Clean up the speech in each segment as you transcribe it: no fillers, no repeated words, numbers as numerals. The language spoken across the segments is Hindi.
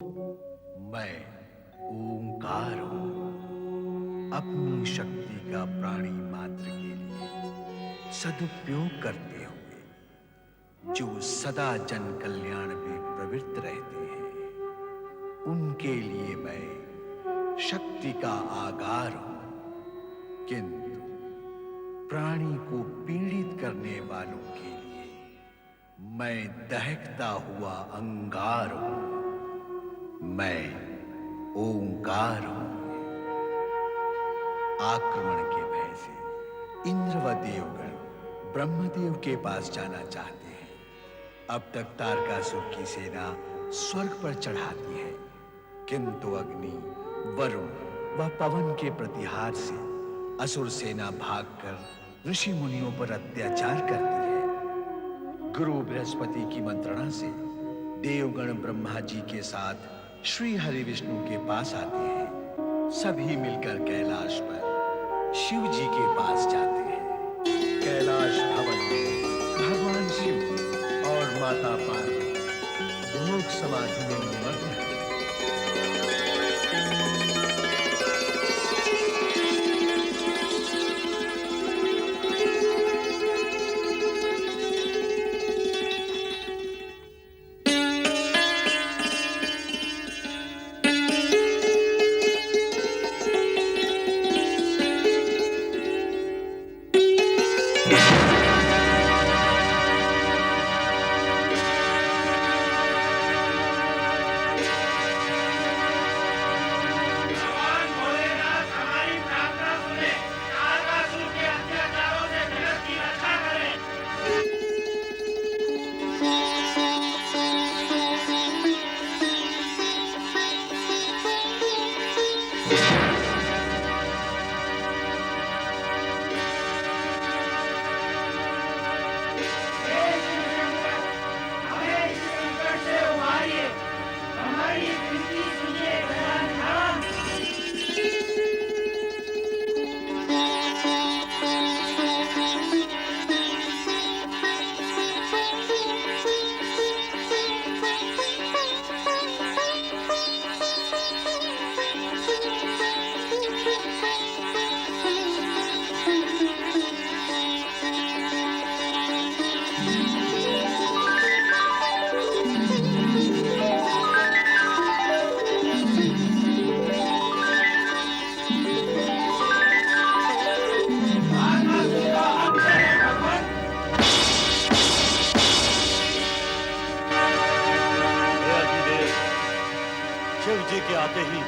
मैं ओंकार हूं। अपनी शक्ति का प्राणी मात्र के लिए सदुपयोग करते हुए जो सदा जन कल्याण में प्रवृत्त रहते हैं, उनके लिए मैं शक्ति का आगार हूं। किंतु प्राणी को पीड़ित करने वालों के लिए मैं दहकता हुआ अंगार हूं। मैं ओंकार हूं। आक्रमण के भय से इंद्र व देवगण ब्रह्मदेव के पास जाना चाहते हैं। अब तक तारकासुर की सेना स्वर्ग पर चढ़ाती है, किंतु अग्नि, वरुण व पवन के प्रतिहार से असुर सेना भागकर ऋषि मुनियों पर अत्याचार करती है। गुरु बृहस्पति की मंत्रणा से देवगण ब्रह्मा जी के साथ श्री हरि विष्णु के पास आते हैं। सभी मिलकर कैलाश पर शिव जी के पास जाते हैं। कैलाश भवन में भगवान शिव और माता पार्वती भोग समाधि में निमग्न हैं। शिव जी के आते ही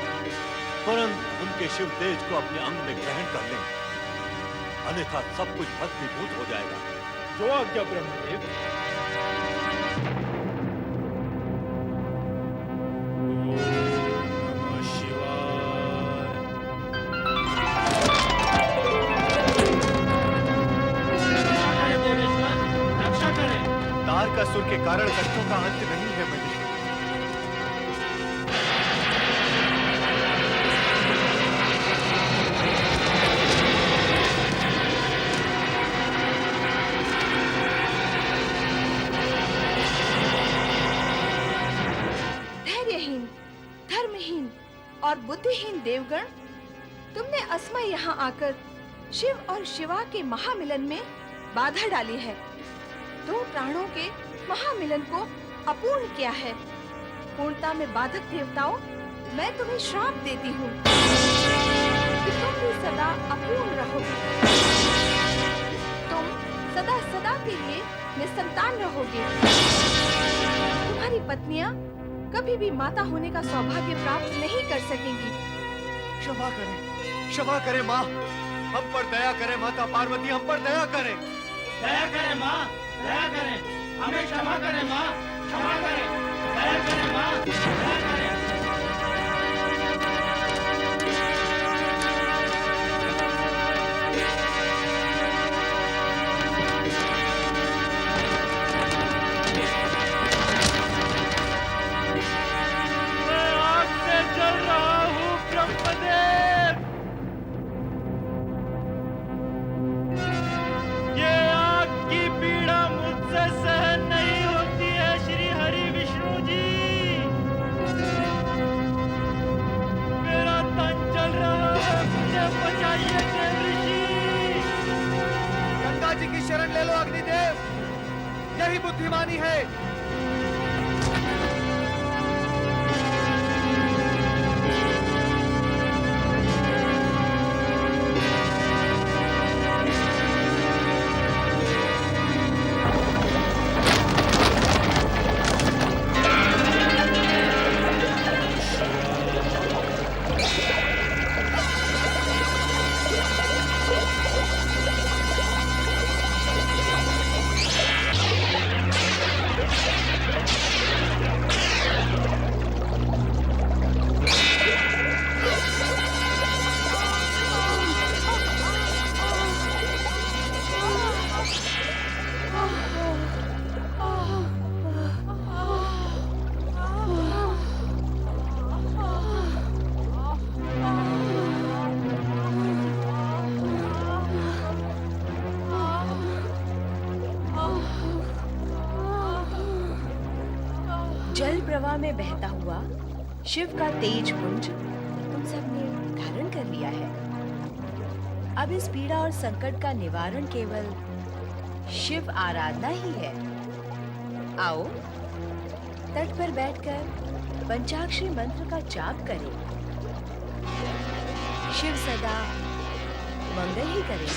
तुरंत उनके शिव तेज को अपने अंग में ग्रहण कर लें, अन्यथा सब कुछ भस्मीभूत हो जाएगा। जो आज्ञा ब्रह्मदेव। नमः शिवाय। रक्षा करें। तारकासुर के कारण कष्टों का अंत नहीं है मनुष्य। धर्महीन और बुद्धिहीन देवगण, तुमने असमय यहाँ आकर शिव और शिवा के महामिलन में बाधा डाली है। दो प्राणों के महामिलन को अपूर्ण किया है। पूर्णता में बाधक देवताओं, मैं तुम्हें श्राप देती हूँ कि तुम भी सदा अपूर्ण रहोगे। तुम सदा सदा के लिए निसंतान रहोगे। तुम्हारी पत्नियां कभी भी माता होने का सौभाग्य प्राप्त नहीं कर सकेंगी। क्षमा करें माँ, हम पर दया करें। माता पार्वती, हम पर दया करें। दया करें माँ, दया करें। हमें क्षमा करें माँ, क्षमा करें। दया करें माँ, दया करें। बुद्धिमानी है। जल प्रवाह में बहता हुआ शिव का तेज पुंज तुम सबने धारण कर लिया है। अब इस पीड़ा और संकट का निवारण केवल शिव आराधना ही है। आओ तट पर बैठकर पंचाक्षरी मंत्र का जाप करें। शिव सदा मंगल ही करें।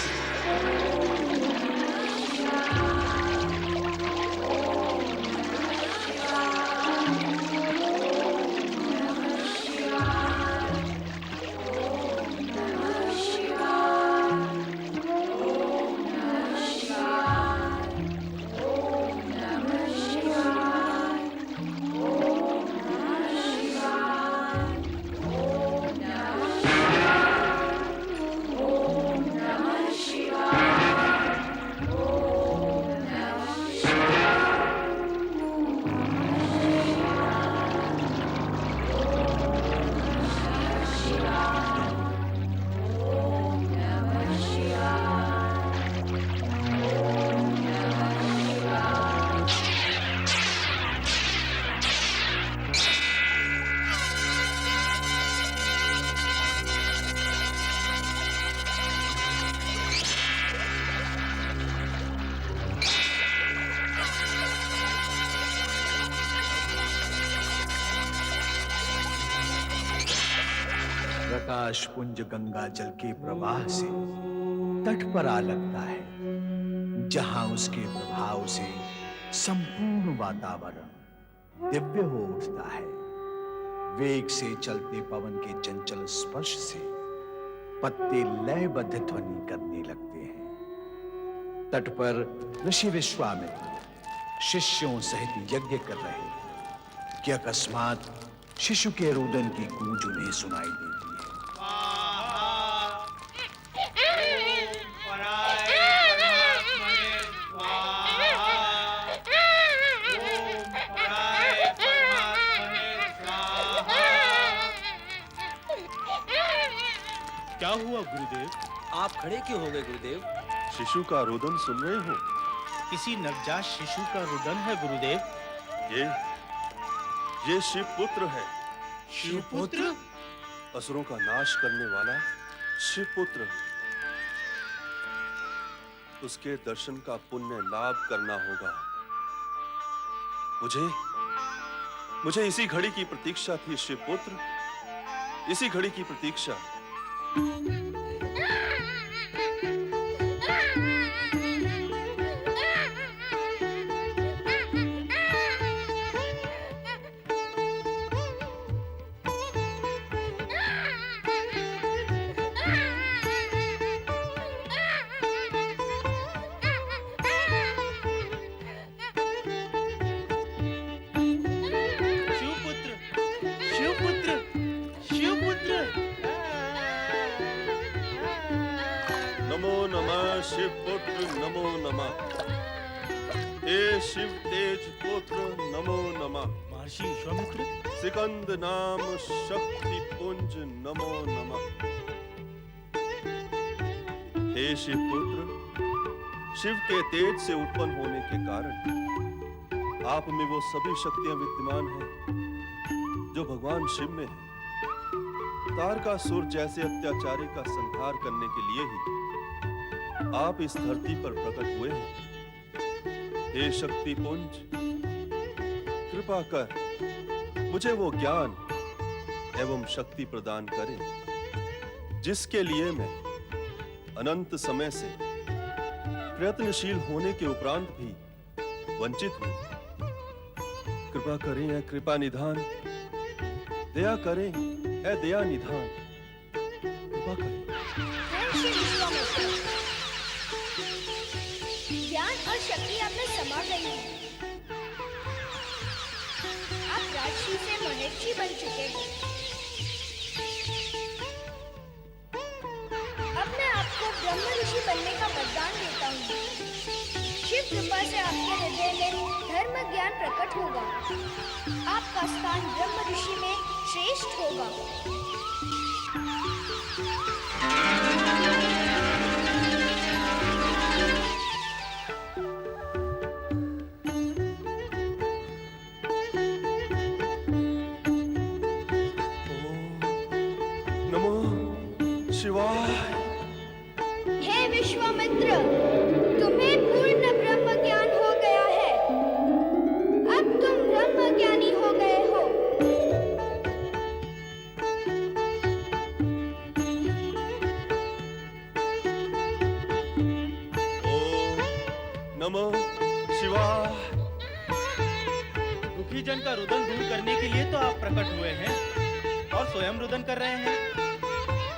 प्रकाश पुंज गंगा जल के प्रवाह से तट पर आ लगता है, जहां उसके प्रभाव से संपूर्ण वातावरण दिव्य हो उठता है। वेग से चलते पवन के चंचल स्पर्श से पत्ते लयबद्ध ध्वनि करने लगते हैं। तट पर ऋषि विश्वामित्र शिष्यों सहित यज्ञ कर रहे कि अकस्मात शिशु के रुदन की गूंज उन्हें सुनाई देती है। क्या हुआ गुरुदेव? आप खड़े क्यों हो गए गुरुदेव? शिशु का रुदन सुन रहे हो? किसी नवजात शिशु का रुदन है गुरुदेव। ये शिवपुत्र है। शिवपुत्र? असुरों का नाश करने वाला शिवपुत्र। उसके दर्शन का पुण्य लाभ करना होगा। मुझे इसी घड़ी की प्रतीक्षा थी शिवपुत्र, इसी घड़ी की प्रतीक्षा। शिवपुत्र नमो नमः। हे शिव तेज पुत्र नमो नमः। महर्षि विश्वामित्र। सिकंद नाम शक्ति पुंज नमो नमः। हे शिवपुत्र, शिव के तेज से उत्पन्न होने के कारण आप में वो सभी शक्तियां विद्यमान हैं जो भगवान शिव में है। तारकासुर जैसे अत्याचारी का संहार करने के लिए ही आप इस धरती पर प्रकट हुए हैं। हे शक्ति पुंज, कृपा कर मुझे वो ज्ञान एवं शक्ति प्रदान करे जिसके लिए मैं अनंत समय से प्रयत्नशील होने के उपरांत भी वंचित हूं। कृपा करें ऐ कृपा निधान, दया करें ऐ दया निधान, कृपा करें। ज्ञान और शक्ति आप में समा गई है। आप राजर्षि से महर्षि बन चुके हैं। अब मैं आपको ब्रह्म ऋषि बनने का वरदान देता हूँ। शिव कृपा से आपके हृदय में धर्म ज्ञान प्रकट होगा। आपका स्थान ब्रह्म ऋषि में श्रेष्ठ होगा। हे विश्वामित्र, तुम्हें पूर्ण ब्रह्म ज्ञान हो गया है। अब तुम ब्रह्म ज्ञानी हो गए हो। ओम नमः शिवाय। दुखी जन का रुदन दूर करने के लिए तो आप प्रकट हुए हैं और स्वयं रुदन कर रहे हैं।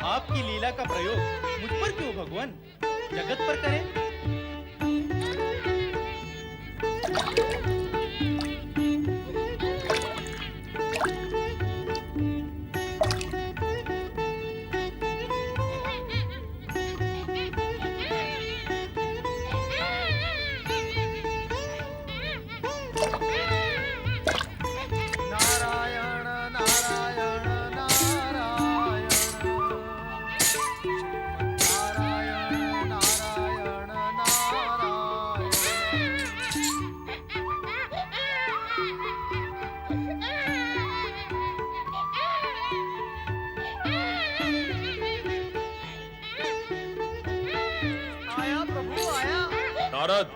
आपकी लीला का प्रयोग मुझ पर क्यों भगवान, जगत पर करें। नारद,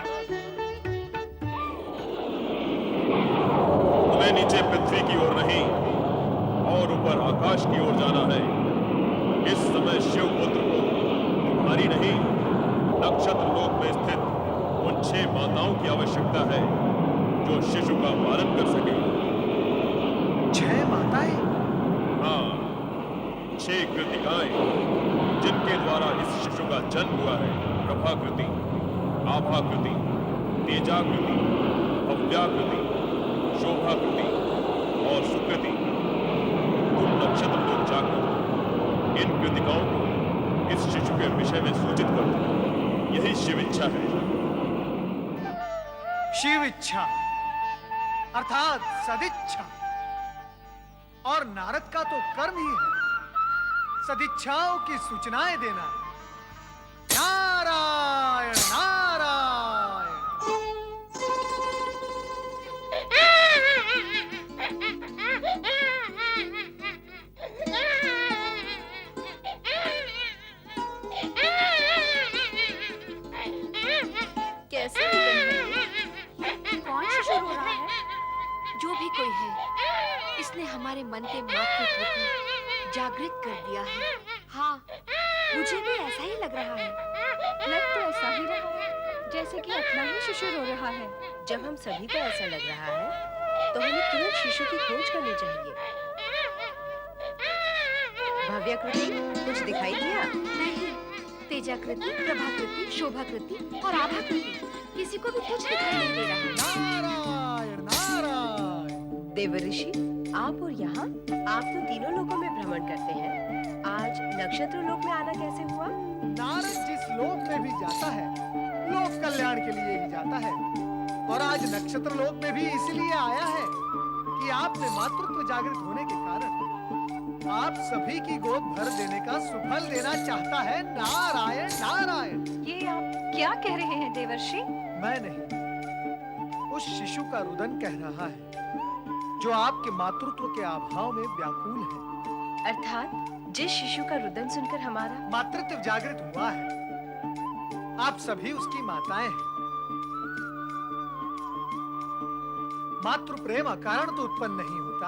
तुम्हें नीचे पृथ्वी की ओर नहीं और ऊपर आकाश की ओर जाना है। इस समय शिव पुत्र को तुम्हारी नहीं, नक्षत्र लोक में स्थित उन 6 माताओं की आवश्यकता है जो शिशु का पालन कर सके। 6 माताएं? हाँ, 6 कृतिकाएं जिनके द्वारा इस शिशु का जन्म हुआ है। प्रभाकृति, आभाकृति, तेजाकृति, भव्याकृति, शोभाकृति और सुकृति। तुम नक्षत्र लोक जाकर इन कृतिकाओं को इस शिशु के विषय में सूचित कर दो। यही शिव इच्छा है। शिव इच्छा अर्थात सदिच्छा, और नारद का तो कर्म ही है सदिच्छाओं की सूचनाएं देना। नारायण नारायण। कैसे कौन शिशु रो रहा है? जो भी कोई है, इसने हमारे मन के मातृत्व को जागृत कर दिया है। हाँ, मुझे भी ऐसा ही लग रहा है। लग तो ऐसा ही रहा है जैसे कि अपना ही शिशु रो रहा है। जब हम सभी को ऐसा लग रहा है तो हमें तुरंत शिशु की खोज करनी चाहिए। भव्याकृति, कुछ दिखाई दिया? नहीं, तेजाकृति, प्रभाकृति, शोभाकृति और आभाकृति, किसी को भी कुछ दिखाई नहीं दे रहा। नारायण नारायण। देवर्षि, आप और यहाँ, आप तो तीनों लोकों में भ्रमण करते हैं। आज नक्षत्र लोक में आना कैसे हुआ? नारद जिस लोक में भी जाता है, लोक कल्याण के लिए ही जाता है, और आज नक्षत्र लोक में भी इसलिए आया है कि आपने मातृत्व जागृत होने के कारण आप सभी की गोद भर देने का सुफल देना चाहता है। नारायण नारायण। ये आप क्या कह रहे हैं देवर्षि? मैं नहीं, उस शिशु का रुदन कह रहा है जो आपके मातृत्व के अभाव में व्याकुल है। अर्थात जिस शिशु का रुदन सुनकर हमारा मातृत्व जागृत हुआ है। आप सभी उसकी माताएं हैं। मातृ प्रेम अकारण तो उत्पन्न नहीं होता।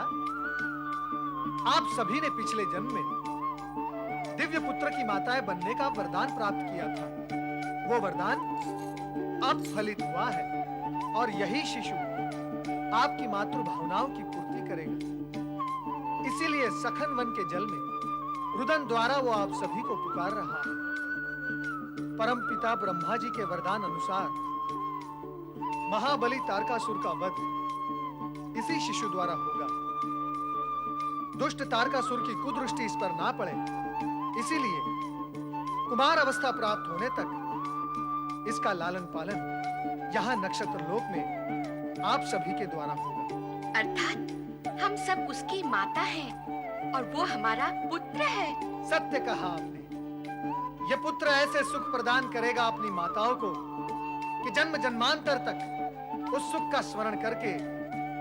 आप सभी ने पिछले जन्म में दिव्य पुत्र की माताएं बनने का वरदान प्राप्त किया था। वो वरदान अब फलित हुआ है और यही शिशु आपकी मातृ भावनाओं की पूर्ति करेगा। इसीलिए सखन वन के जल में रुदन द्वारा वो आप सभी को पुकार रहा है। परम पिता ब्रह्मा जी के वरदान अनुसार महाबली तारकासुर का वध इसी शिशु द्वारा होगा। दुष्ट तारकासुर की कुदृष्टि इस पर ना पड़े, इसीलिए कुमार अवस्था प्राप्त होने तक इसका लालन पालन यहाँ नक्षत्र लोक में आप सभी के द्वारा होगा। अर्थात हम सब उसकी माता हैं और वो हमारा पुत्र है। सत्य कहा आपने। यह पुत्र ऐसे सुख प्रदान करेगा अपनी माताओं को कि जन्म जन्मांतर तक उस सुख का स्मरण करके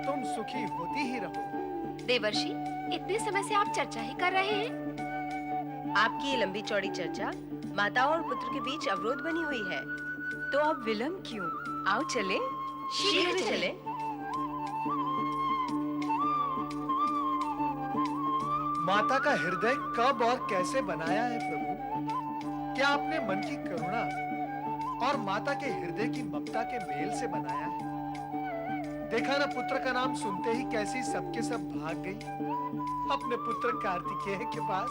तुम सुखी होती ही रहो। देवर्षि, इतने समय से आप चर्चा ही कर रहे हैं। आपकी ये लंबी चौड़ी चर्चा माताओं और पुत्र के बीच अवरोध बनी हुई है, तो अब विलंब क्यों? आओ चले, शीघ्र चले। माता का हृदय कब और कैसे बनाया है प्रभु? क्या आपने मन की करुणा और माता के हृदय की ममता के मेल से बनाया है? देखा ना, पुत्र का नाम सुनते ही कैसी सबके सब भाग गई अपने पुत्र कार्तिकेय के पास।